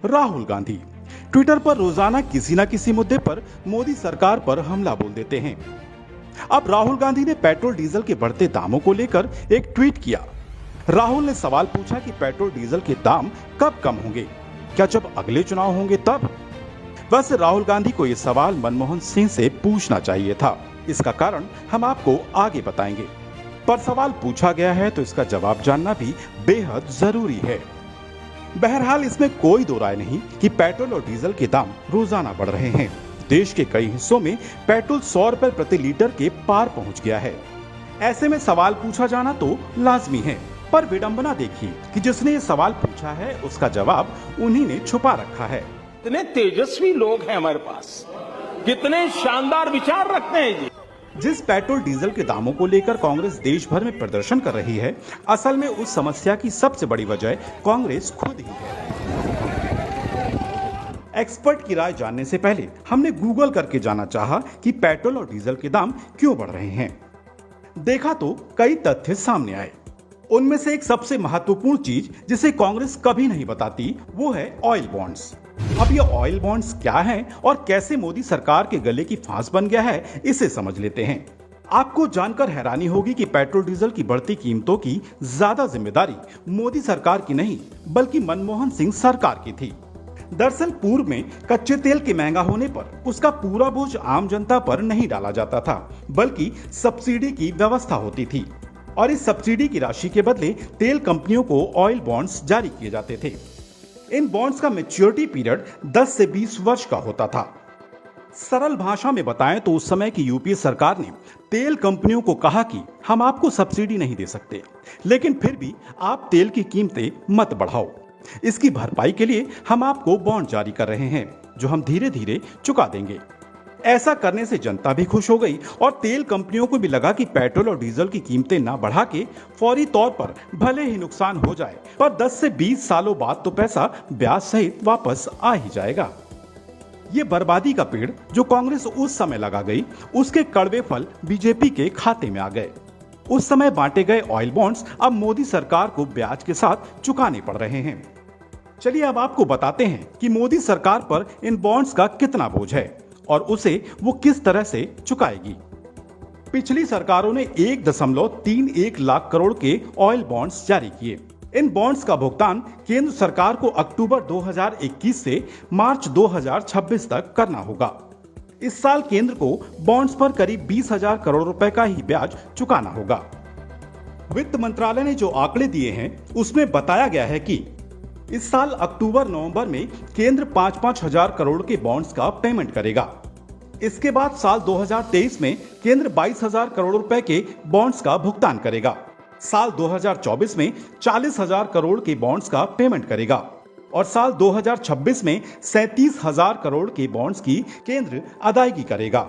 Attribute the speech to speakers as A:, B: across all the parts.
A: Rahul Gandhi Twitter पर रोजाना किसी न किसी मुद्दे पर मोदी सरकार पर हमला बोल देते हैं। अब राहुल गांधी ने पेट्रोल डीजल के बढ़ते दामों को लेकर एक ट्वीट किया। राहुल ने सवाल पूछा कि पेट्रोल डीजल के दाम कब कम होंगे, क्या जब अगले चुनाव होंगे तब? वैसे राहुल गांधी को यह सवाल मनमोहन सिंह से पूछना चाहिए था। इसका कारण हम आपको आगे बताएंगे, पर सवाल पूछा गया है तो इसका जवाब जानना भी बेहद जरूरी है। बहरहाल इसमें कोई दो राय नहीं कि पेट्रोल और डीजल के दाम रोजाना बढ़ रहे हैं। देश के कई हिस्सों में पेट्रोल 100 रुपए प्रति लीटर के पार पहुंच गया है। ऐसे में सवाल पूछा जाना तो लाजमी है, पर विडंबना देखिए कि जिसने ये सवाल पूछा है उसका जवाब उन्हीं ने छुपा रखा है।
B: कितने तेजस्वी लोग हैं हमारे पास, कितने शानदार विचार रखते हैं जी।
A: जिस पेट्रोल डीजल के दामों को लेकर कांग्रेस देश भर में प्रदर्शन कर रही है, असल में उस समस्या की सबसे बड़ी वजह कांग्रेस खुद ही है। एक्सपर्ट की राय जानने से पहले हमने गूगल करके जाना चाहा कि पेट्रोल और डीजल के दाम क्यों बढ़ रहे हैं। देखा तो कई तथ्य सामने आए। उनमें से एक सबसे महत्वपूर्ण चीज जिसे कांग्रेस कभी नहीं बताती वो है ऑयल बॉन्ड्स। अब ये ऑयल बॉन्ड्स क्या हैं और कैसे मोदी सरकार के गले की फांस बन गया है, इसे समझ लेते हैं। आपको जानकर हैरानी होगी कि पेट्रोल डीजल की बढ़ती कीमतों की ज्यादा जिम्मेदारी मोदी सरकार की नहीं बल्कि मनमोहन सिंह सरकार की थी। दरअसल पूर्व में कच्चे तेल के महंगा होने पर उसका पूरा बोझ आम जनता पर नहीं डाला जाता था, बल्कि सब्सिडी की व्यवस्था होती थी और इस सब्सिडी की राशि के बदले तेल कंपनियों को ऑयल बॉन्ड्स जारी किए जाते थे। इन बॉन्ड्स का मैच्योरिटी पीरियड 10 से 20 वर्ष का होता था। सरल भाषा में बताएं तो उस समय की यूपीए सरकार ने तेल कंपनियों को कहा कि हम आपको सब्सिडी नहीं दे सकते, लेकिन फिर भी आप तेल की कीमतें मत बढ़ाओ। इसकी भरपाई के लिए हम आपको बॉन्ड जारी कर रहे हैं जो हम धीरे धीरे चुका देंगे। ऐसा करने से जनता भी खुश हो गई और तेल कंपनियों को भी लगा कि पेट्रोल और डीजल की कीमतें ना बढ़ा के फौरी तौर पर भले ही नुकसान हो जाए, पर 10 से 20 सालों बाद तो पैसा ब्याज सहित वापस आ ही जाएगा। ये बर्बादी का पेड़ जो कांग्रेस उस समय लगा गई, उसके कड़वे फल बीजेपी के खाते में आ गए। उस समय बांटे गए ऑयल बॉन्ड्स अब मोदी सरकार को ब्याज के साथ चुकाने पड़ रहे हैं। चलिए अब आपको बताते हैं कि मोदी सरकार पर इन बॉन्ड्स का कितना बोझ है और उसे वो किस तरह से चुकाएगी। पिछली सरकारों ने 1.31 लाख करोड़ के ऑयल बॉन्ड्स जारी किए। इन बॉन्ड्स का भुगतान केंद्र सरकार को अक्टूबर 2021 से मार्च 2026 तक करना होगा। इस साल केंद्र को बॉन्ड्स पर करीब 20,000 करोड़ रुपए का ही ब्याज चुकाना होगा। वित्त मंत्रालय ने जो आंकड़े दिए हैं उसमें बताया गया है कि इस साल अक्टूबर नवंबर में केंद्र 5-5 हजार करोड़ के बॉन्ड्स का पेमेंट करेगा। इसके बाद साल 2023 में केंद्र 22,000 करोड़ रुपए के बॉन्ड्स का भुगतान करेगा। साल 2024 में 40,000 करोड़ के बॉन्ड्स का पेमेंट करेगा और साल 2026 में 37,000 करोड़ के बॉन्ड्स की केंद्र अदायगी करेगा।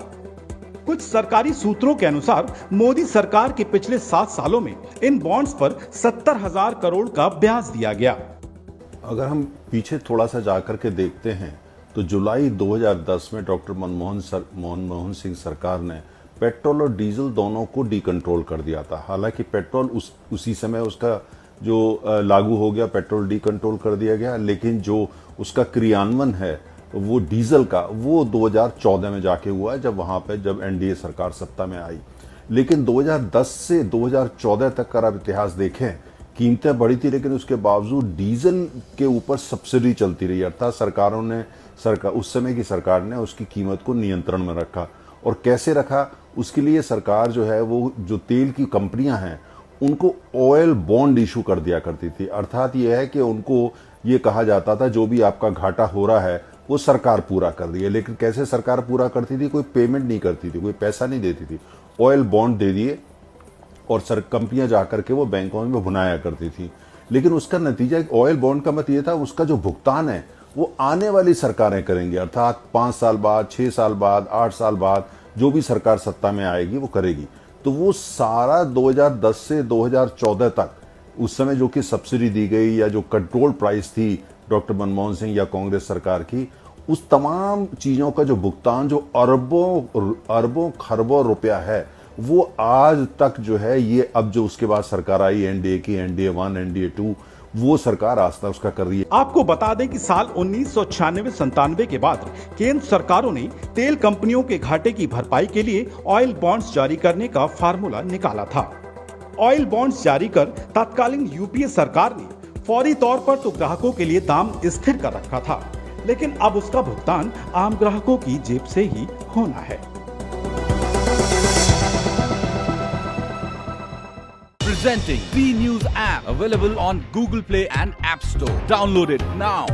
A: कुछ सरकारी सूत्रों के अनुसार मोदी सरकार के पिछले 7 सालों में इन बॉन्ड्स पर 70,000 करोड़ का ब्याज दिया गया।
C: अगर हम पीछे थोड़ा सा जाकर के देखते हैं तो जुलाई 2010 में डॉक्टर मनमोहन सिंह सरकार ने पेट्रोल और डीजल दोनों को डीकंट्रोल कर दिया था। हालांकि पेट्रोल उसी समय उसका जो लागू हो गया, पेट्रोल डीकंट्रोल कर दिया गया, लेकिन जो उसका क्रियान्वयन है वो डीजल का वो 2014 में जाके हुआ है, जब एनडीए सरकार सत्ता में आई। लेकिन 2010 से 2014 तक का आप इतिहास देखें, कीमतें बढ़ी थी, लेकिन उसके बावजूद डीजल के ऊपर सब्सिडी चलती रही। अर्थात उस समय की सरकार ने उसकी कीमत को नियंत्रण में रखा। और कैसे रखा, उसके लिए सरकार जो है वो जो तेल की कंपनियां हैं उनको ऑयल बॉन्ड इशू कर दिया करती थी। अर्थात ये है कि उनको ये कहा जाता था जो भी आपका घाटा हो रहा है वो सरकार पूरा कर रही है। लेकिन कैसे सरकार पूरा करती थी? कोई पेमेंट नहीं करती थी, कोई पैसा नहीं देती थी। ऑयल बॉन्ड दे दिए और कंपनियां जाकर के वो बैंकों में भुनाया करती थी। लेकिन उसका नतीजा ऑयल बॉन्ड का मत ये था, उसका जो भुगतान है वो आने वाली सरकारें करेंगी। अर्थात 5 साल बाद, 6 साल बाद, 8 साल बाद जो भी सरकार सत्ता में आएगी वो करेगी। तो वो सारा 2010 से 2014 तक उस समय जो कि सब्सिडी दी गई या जो कंट्रोल प्राइस थी डॉक्टर मनमोहन सिंह या कांग्रेस सरकार की, उस तमाम चीजों का जो भुगतान जो अरबों खरबों रुपया है वो आज तक जो है ये अब जो उसके बाद सरकार आई एनडीए की, एनडीए 1, एनडीए 2, वो सरकार आस्था उसका कर रही है।
A: आपको बता दें कि साल 1996-97 के बाद केंद्र सरकारों ने तेल कंपनियों के घाटे की भरपाई के लिए ऑयल बॉन्ड्स जारी करने का फार्मूला निकाला था। ऑयल बॉन्ड्स जारी कर तत्कालीन यूपीए सरकार ने फौरी तौर पर तो ग्राहकों के लिए दाम स्थिर कर रखा था, लेकिन अब उसका भुगतान आम ग्राहकों की जेब से ही होना है।
D: Presenting B News app, available on Google Play and App Store. Download it now.